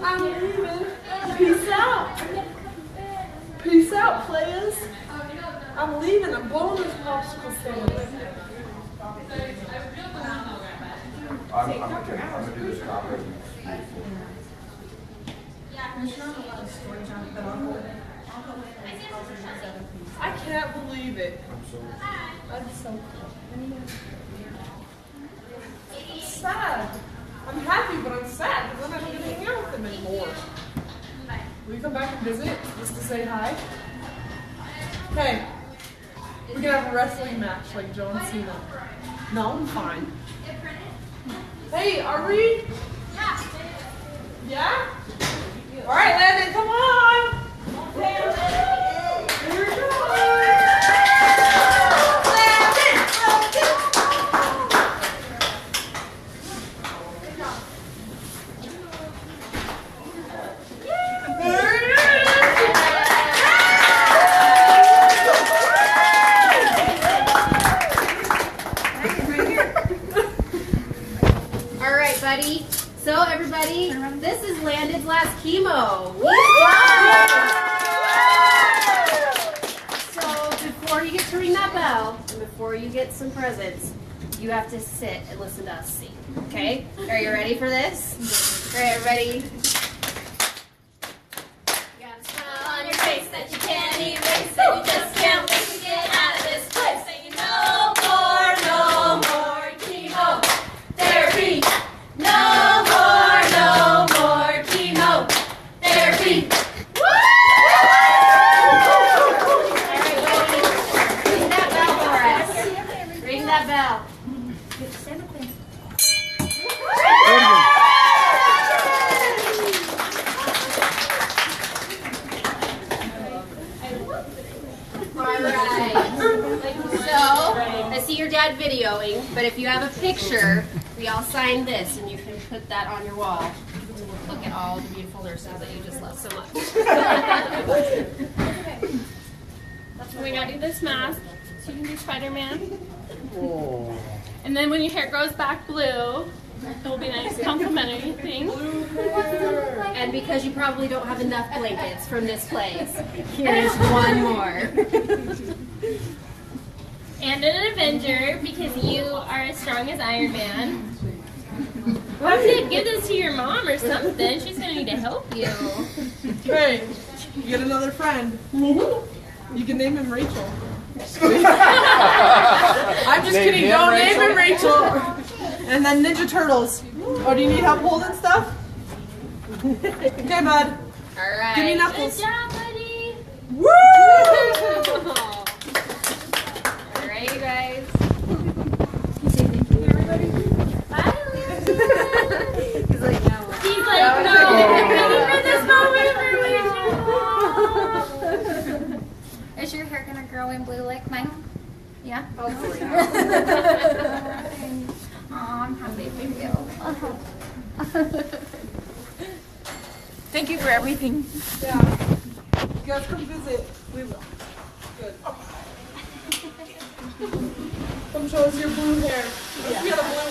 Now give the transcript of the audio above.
I'm leaving. Peace out. Peace out, players. I'm leaving. I'm blowing this popsicle stand. I'm gonna do this topic. I can't believe it. That's so cool. I'm sad. I'm happy, but I'm sad because I'm not going to hang out with them anymore. Will you come back and visit just to say hi? Hey, we can have a wrestling match like John Cena. No, I'm fine. Hey, are we? Yeah? All right, Landon, come on. Here we go. All right, buddy. So everybody, this is Landon's last chemo. So before you get to ring that bell, and before you get some presents, you have to sit and listen to us sing. Okay? Are you ready for this? All right, everybody. You got a smile on your face that you can't erase, that you just can't wait to get out of this place. Saying no more chemo therapy. No more chemo therapy. Woo! Ring that bell for us. Ring that bell. Alright. So, I see your dad videoing, but if you have a picture, we all sign this and you can put that on your wall. Look at all the beautiful nurses that you just love so much. We gotta do this mask so you can do Spider-Man. And then when your hair grows back blue, it will be a nice complimentary thing. And because you probably don't have enough blankets from this place, here's one more. And an Avenger because you are as strong as Iron Man. Why don't you give this to your mom or something? She's gonna need to help you. Hey, you get another friend. You can name him Rachel. I'm just kidding. Don't name him Rachel. And then Ninja Turtles. Oh, do you need help holding stuff? Okay, bud. Alright. Give me Good knuckles. job, buddy. Woo! Alright, you guys. Bye, Lindsay. He's like, no. He's like, no, I'm ready for this moment for Is your hair gonna grow in blue like mine? Yeah? Hopefully. Oh, I'm happy for you. Thank you for everything. Yeah. You guys come visit. We will. Good. Come show us your blue hair. We got a blue